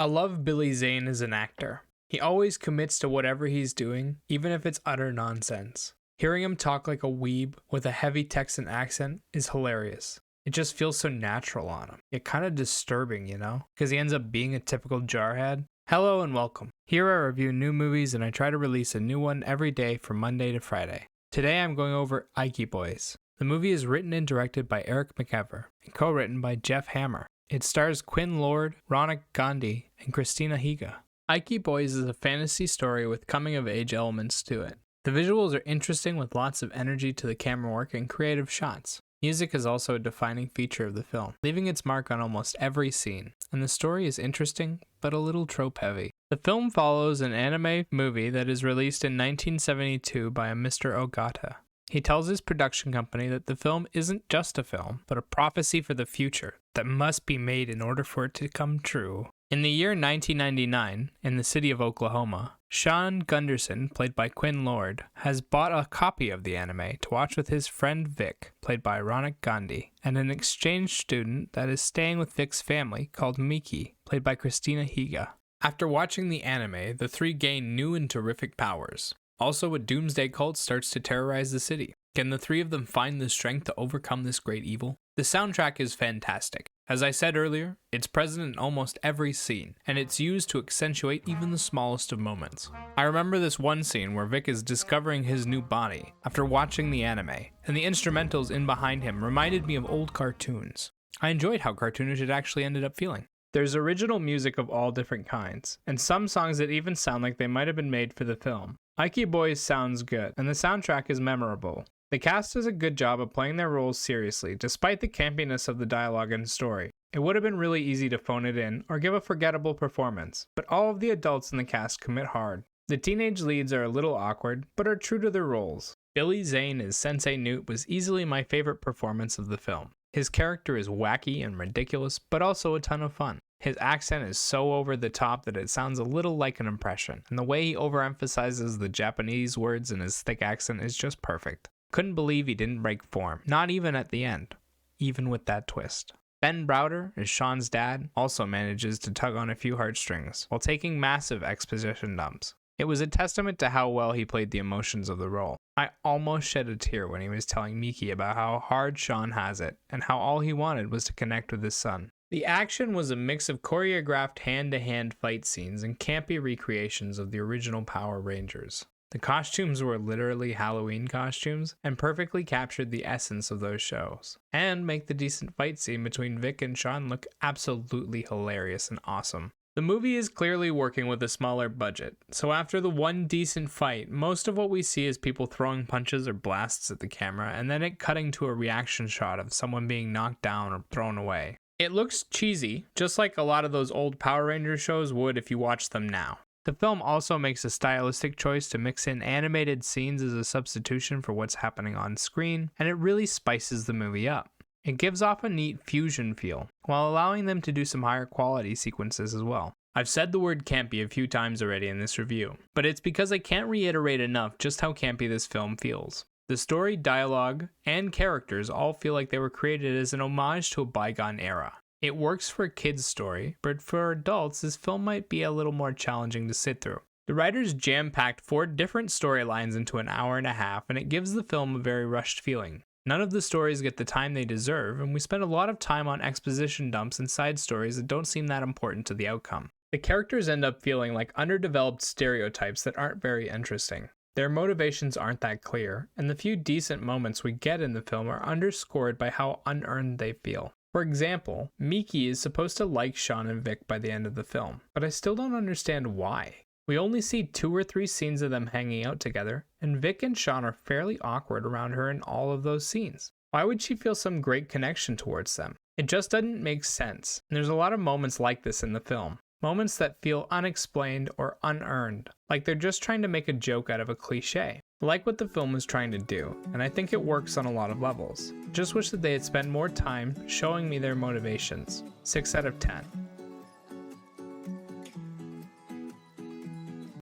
I love Billy Zane as an actor. He always commits to whatever he's doing, even if it's utter nonsense. Hearing him talk like a weeb with a heavy Texan accent is hilarious. It just feels so natural on him. Yet kind of disturbing, you know? Because he ends up being a typical jarhead. Hello and welcome. Here I review new movies and I try to release a new one every day from Monday to Friday. Today I'm going over Ike Boys. The movie is written and directed by Eric McEver and co-written by Jeff Hammer. It stars Quinn Lord, Ronak Gandhi, and Christina Higa. Ike Boys is a fantasy story with coming-of-age elements to it. The visuals are interesting with lots of energy to the camera work and creative shots. Music is also a defining feature of the film, leaving its mark on almost every scene, and the story is interesting, but a little trope-heavy. The film follows an anime movie that is released in 1972 by a Mr. Ogata. He tells his production company that the film isn't just a film, but a prophecy for the future that must be made in order for it to come true. In the year 1999, in the city of Oklahoma, Sean Gunderson, played by Quinn Lord, has bought a copy of the anime to watch with his friend Vic, played by Ronak Gandhi, and an exchange student that is staying with Vic's family called Miki, played by Christina Higa. After watching the anime, the three gain new and terrific powers. Also, a doomsday cult starts to terrorize the city. Can the three of them find the strength to overcome this great evil? The soundtrack is fantastic. As I said earlier, it's present in almost every scene, and it's used to accentuate even the smallest of moments. I remember this one scene where Vic is discovering his new body after watching the anime, and the instrumentals in behind him reminded me of old cartoons. I enjoyed how cartoonish it actually ended up feeling. There's original music of all different kinds, and some songs that even sound like they might have been made for the film. Ike Boys sounds good, and the soundtrack is memorable. The cast does a good job of playing their roles seriously, despite the campiness of the dialogue and story. It would have been really easy to phone it in, or give a forgettable performance, but all of the adults in the cast commit hard. The teenage leads are a little awkward, but are true to their roles. Billy Zane as Sensei Newt was easily my favorite performance of the film. His character is wacky and ridiculous, but also a ton of fun. His accent is so over the top that it sounds a little like an impression, and the way he overemphasizes the Japanese words in his thick accent is just perfect. Couldn't believe he didn't break form, not even at the end, even with that twist. Ben Browder, as Sean's dad, also manages to tug on a few heartstrings, while taking massive exposition dumps. It was a testament to how well he played the emotions of the role. I almost shed a tear when he was telling Miki about how hard Sean has it, and how all he wanted was to connect with his son. The action was a mix of choreographed hand-to-hand fight scenes and campy recreations of the original Power Rangers. The costumes were literally Halloween costumes and perfectly captured the essence of those shows, and make the decent fight scene between Vic and Sean look absolutely hilarious and awesome. The movie is clearly working with a smaller budget, so after the one decent fight, most of what we see is people throwing punches or blasts at the camera, and then it cutting to a reaction shot of someone being knocked down or thrown away. It looks cheesy, just like a lot of those old Power Rangers shows would if you watch them now. The film also makes a stylistic choice to mix in animated scenes as a substitution for what's happening on screen, and it really spices the movie up. It gives off a neat fusion feel, while allowing them to do some higher quality sequences as well. I've said the word campy a few times already in this review, but it's because I can't reiterate enough just how campy this film feels. The story, dialogue, and characters all feel like they were created as an homage to a bygone era. It works for a kid's story, but for adults, this film might be a little more challenging to sit through. The writers jam-packed 4 different storylines into an hour and a half, and it gives the film a very rushed feeling. None of the stories get the time they deserve, and we spend a lot of time on exposition dumps and side stories that don't seem that important to the outcome. The characters end up feeling like underdeveloped stereotypes that aren't very interesting. Their motivations aren't that clear, and the few decent moments we get in the film are underscored by how unearned they feel. For example, Miki is supposed to like Sean and Vic by the end of the film, but I still don't understand why. We only see 2 or 3 scenes of them hanging out together, and Vic and Sean are fairly awkward around her in all of those scenes. Why would she feel some great connection towards them? It just doesn't make sense, and there's a lot of moments like this in the film. Moments that feel unexplained or unearned, like they're just trying to make a joke out of a cliche. I like what the film is trying to do, and I think it works on a lot of levels. Just wish that they had spent more time showing me their motivations. 6 out of 10.